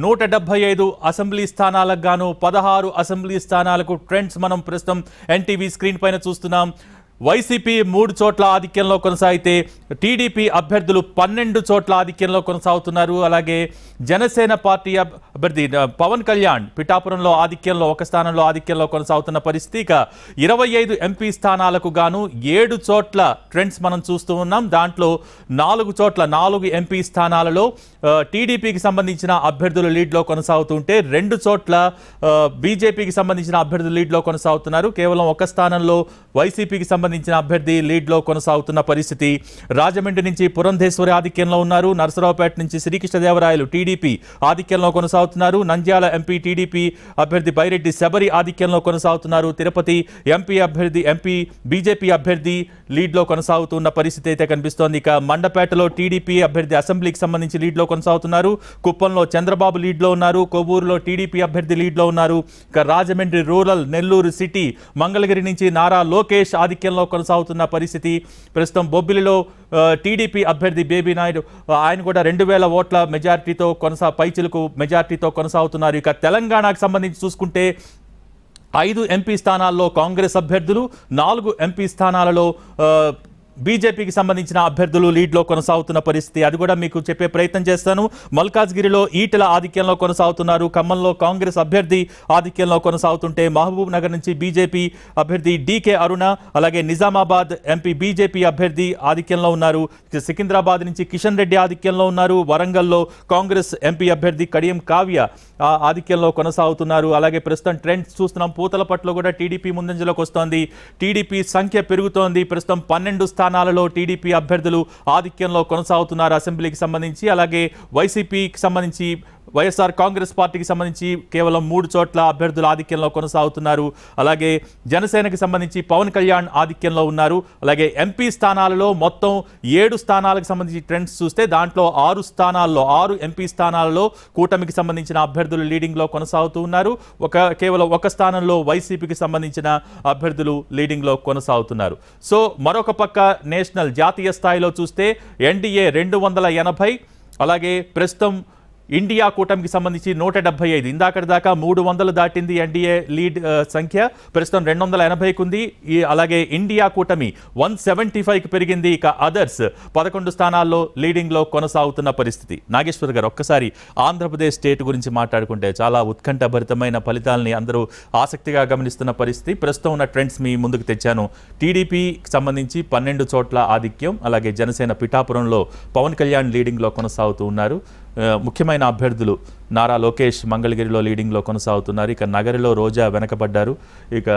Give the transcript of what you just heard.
175 assembly స్థానాలకు గాను 16 assembly స్థానాలకు ట్రెండ్స్ మనం ప్రస్తుతం ఎన్టీవీ స్క్రీన్ పైన చూస్తున్నాం. వైసీపీ 3 చోట్ల ఆధిక్యంలో కొనసాగితే టీడీపీ అభ్యర్థులు 12 చోట్ల ఆధిక్యంలో కొనసాగుతున్నారు. అలాగే జనసేన పార్టీ అభ్యర్థి పవన్ కళ్యాణ్ పిఠాపురంలో ఆధిక్యంలో ఒక స్థానంలో ఆధిక్యంలో కొనసాగుతున్న పరిస్థితి. ఇక 25 ఎంపీ స్థానాలకు గాను 7 చోట్ల ట్రెండ్స్ మనం చూస్తూ ఉన్నాం. దాంట్లో 4 చోట్ల 4 ఎంపీ స్థానాలలో టీడీపీకి సంబంధించిన అభ్యర్థులు లీడ్లో కొనసాగుతుంటే 2 చోట్ల బీజేపీకి సంబంధించిన అభ్యర్థులు లీడ్లో కొనసాగుతున్నారు. కేవలం ఒక స్థానంలో వైసీపీకి సంబంధించిన అభ్యర్థి లీడ్లో కొనసాగుతున్న పరిస్థితి. రాజమండ్రి నుంచి పురంధేశ్వరి ఆధిక్యంలో ఉన్నారు. నరసరావుపేట నుంచి శ్రీకృష్ణదేవరాయలు టీడీపీ ఆధిక్యంలో కొనసాగుతున్నారు. నంద్యాల ఎంపీ టీడీపీ అభ్యర్థి బైరెడ్డి శబరి ఆధిక్యంలో కొనసాగుతున్నారు. తిరుపతి ఎంపీ బీజేపీ అభ్యర్థి లీడ్లో కొనసాగుతున్న పరిస్థితి అయితే కనిపిస్తోంది. ఇక మండపేటలో టీడీపీ అభ్యర్థి అసెంబ్లీకి సంబంధించి లీడ్లో కొనసాగుతున్నారు. కుప్పంలో చంద్రబాబు లీడ్లో ఉన్నారు. కొవ్వూరులో టీడీపీ అభ్యర్థి లీడ్లో ఉన్నారు. ఇక రాజమండ్రి రూరల్, నెల్లూరు సిటీ, మంగళగిరి నుంచి నారా లోకేష్ ఆధిక్యంలో కొనసాగుతున్న పరిస్థితి. ప్రస్తుతం బొబ్బిలిలో టీడీపీ అభ్యర్థి బేబీ నాయుడు ఆయన కూడా 2000 ఓట్ల మెజార్టీతో పైచిలకు మెజార్టీతో కొనసాగుతున్నారు. ఇక తెలంగాణకు సంబంధించి చూసుకుంటే 5 ఎంపీ స్థానాల్లో కాంగ్రెస్ అభ్యర్థులు, 4 ఎంపీ స్థానాలలో బీజేపీకి సంబంధించిన అభ్యర్థులు లీడ్లో కొనసాగుతున్న పరిస్థితి. అది కూడా మీకు చెప్పే ప్రయత్నం చేస్తాను. మల్కాజ్గిరిలో ఈటెల ఆధిక్యంలో కొనసాగుతున్నారు. ఖమ్మంలో కాంగ్రెస్ అభ్యర్థి ఆధిక్యంలో కొనసాగుతుంటే మహబూబ్ నగర్ నుంచి బీజేపీ అభ్యర్థి డీకే అరుణ, అలాగే నిజామాబాద్ ఎంపీ బీజేపీ అభ్యర్థి ఆధిక్యంలో ఉన్నారు. సికింద్రాబాద్ నుంచి కిషన్ రెడ్డి ఆధిక్యంలో ఉన్నారు. వరంగల్లో కాంగ్రెస్ ఎంపీ అభ్యర్థి కడియం కావ్య ఆధిక్యంలో కొనసాగుతున్నారు. అలాగే ప్రస్తుతం ట్రెండ్స్ చూస్తున్నాం. పూతలపట్లో కూడా టీడీపీ ముందంజలోకి వస్తోంది. టీడీపీ సంఖ్య పెరుగుతోంది. ప్రస్తుతం 12 స్థానాలలో టీడీపీ అభ్యర్థులు ఆధిక్యంలో కొనసాగుతున్నారు అసెంబ్లీకి సంబంధించి. అలాగే వైసీపీకి సంబంధించి వైఎస్ఆర్ కాంగ్రెస్ పార్టీకి సంబంధించి కేవలం 3 చోట్ల అభ్యర్థులు ఆధిక్యంలో కొనసాగుతున్నారు. అలాగే జనసేనకి సంబంధించి పవన్ కళ్యాణ్ ఆధిక్యంలో ఉన్నారు. అలాగే ఎంపీ స్థానాలలో మొత్తం 7 స్థానాలకు సంబంధించి ట్రెండ్స్ చూస్తే దాంట్లో 6 ఎంపీ స్థానాలలో కూటమికి సంబంధించిన అభ్యర్థులు లీడింగ్లో కొనసాగుతూ ఉన్నారు. కేవలం ఒక స్థానంలో వైసీపీకి సంబంధించిన అభ్యర్థులు లీడింగ్లో కొనసాగుతున్నారు. సో మరొక పక్క నేషనల్ జాతీయ స్థాయిలో చూస్తే ఎన్డీఏ 280, అలాగే ప్రస్తుతం ఇండియా కూటమికి సంబంధించి 175. ఇందాకటి దాకా 300 దాటింది ఎన్డీఏ లీడ్ సంఖ్య, ప్రస్తుతం 280కి ఉంది. అలాగే ఇండియా కూటమి 175కి పెరిగింది. ఇక అదర్స్ 11 స్థానాల్లో లీడింగ్లో కొనసాగుతున్న పరిస్థితి. నాగేశ్వర్ గారు, ఒక్కసారి ఆంధ్రప్రదేశ్ స్టేట్ గురించి మాట్లాడుకుంటే చాలా ఉత్కంఠభరితమైన ఫలితాలని అందరూ ఆసక్తిగా గమనిస్తున్న పరిస్థితి. ప్రస్తుతం ఉన్న ట్రెండ్స్ మీ ముందుకు తెచ్చాను. టీడీపీకి సంబంధించి 12 చోట్ల ఆధిక్యం, అలాగే జనసేన పిఠాపురంలో పవన్ కళ్యాణ్ లీడింగ్లో కొనసాగుతూ ఉన్నారు. ముఖ్యమైన అభ్యర్థులు నారా లోకేష్ మంగళగిరిలో లీడింగ్లో కొనసాగుతున్నారు. ఇక నగరిలో రోజా వెనకబడ్డారు. ఇక